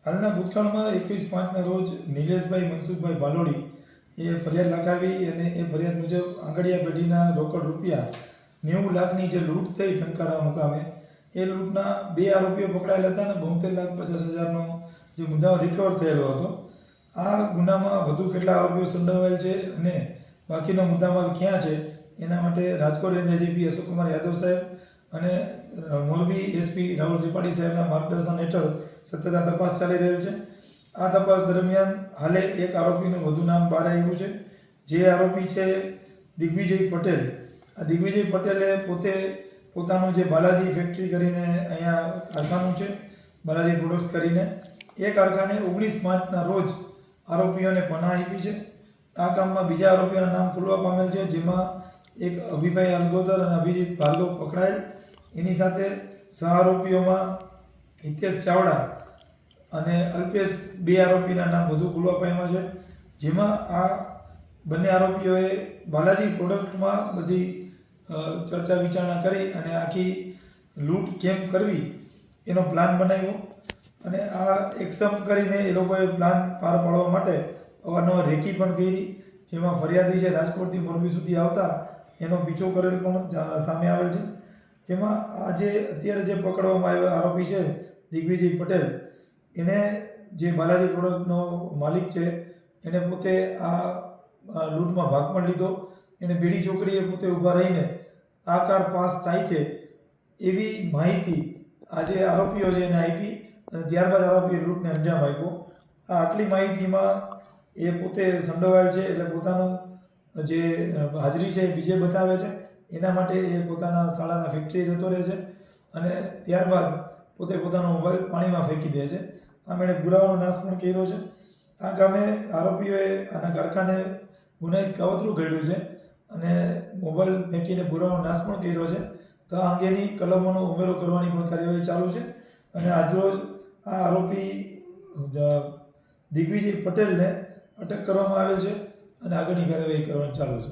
હાલના ભૂતકાળમાં 21/5ના રોજ નિલેશભાઈ મનસુખભાઈ ભાલોડી એ ફરિયાદ લખાવી અને એ ફરિયાદ મુજબ આંગડિયા પેઢીના રોકડ રૂપિયા 90 લાખની જે લૂંટ થઈ ટંકારા મુકામે એ લૂંટના 2 આરોપીઓ પકડાયેલા હતા અને 72,50,000નો જે મુદ્દાઓ રિકવર થયેલો હતો. આ ગુનામાં વધુ કેટલા આરોપીઓ સંડોવાયેલ છે અને બાકીનો મુદ્દામાલ ક્યાં છે એના માટે રાજકોટ રેન્જ આઈજીપી અશોકકુમાર યાદવ સાહેબ અને મોરબી એસપી રાહુલ ત્રિપાઠી સાહેબના માર્ગદર્શન હેઠળ સતત આ તપાસ ચાલી રહેલ છે. આ તપાસ દરમિયાન હાલે એક આરોપીનું વધુ નામ બહાર આવ્યું છે, જે આરોપી છે દિગ્વિજય પટેલ. આ દિગ્વિજય પટેલે પોતાનું જે બાલાજી ફેક્ટરી કરીને અહીંયા કારખાનું છે, બાલાજી પ્રોડક્ટ્સ કરીને, એ કારખાને 19/5ના રોજ આરોપીઓને પનાહ આપી છે. આ કામમાં બીજા આરોપીઓના નામ ખુલવા પામેલ છે, જેમાં એક અભિભાઈ અલગોદર અને અભિજીત ભાર્ગવ પકડાયેલ. એની સાથે સહ આરોપીઓમાં હિતેશ ચાવડા અને અલ્પેશ 2 આરોપીના નામ વધુ ખુલવા પામ્યા છે, જેમાં આ બંને આરોપીઓએ બાલાજી પ્રોડક્ટમાં બધી ચર્ચા વિચારણા કરી અને આખી લૂંટ કેમ કરવી એનો પ્લાન બનાવ્યો અને આ એક્સમ કરીને એ લોકોએ પ્લાન પાર પાડવા માટે અવારનવાર રેકી પણ કરી, જેમાં ફરિયાદી છે રાજકોટથી મોરબી સુધી આવતા એનો પીછો કરેલ પણ સામે આવેલ છે. જેમાં આજે અત્યારે જે પકડવામાં આવેલો આરોપી છે દિગ્વિજય પટેલ, એને જે બાલાજી પ્રોડક્ટનો માલિક છે એને પોતે આ લૂંટમાં ભાગ પણ લીધો. એને બીડી ચોકડીએ પોતે ઊભા રહીને આ કાર પાસ થાય છે એવી માહિતી આજે આરોપીઓ છે એને આપી અને ત્યારબાદ આરોપીએ લૂંટને અંજામ આપ્યો. આ આટલી માહિતીમાં એ પોતે સંડોવાયેલ છે એટલે પોતાનું જે હાજરી છે એ બીજે બતાવે છે. એના માટે એ પોતાના શાળાના ફેક્ટરીએ જતો રહે છે અને ત્યારબાદ પોતે પોતાનો મોબાઈલ પાણીમાં ફેંકી દે છે. આમ એણે પુરાવાનો નાશ પણ કર્યો છે. આ કામે આરોપીઓએ આના કારખાને ગુનાહિત કાવતરું ઘડ્યું છે અને મોબાઈલ ફેંકીને પુરાવાનો નાશ પણ કર્યો છે. તો આ અંગેની કલમોનો ઉમેરો કરવાની પણ કાર્યવાહી ચાલુ છે અને આજરોજ આ આરોપી દિગ્વિજય પટેલને અટક કરવામાં આવેલ છે અને આગળની કાર્યવાહી કરવાની ચાલુ છે.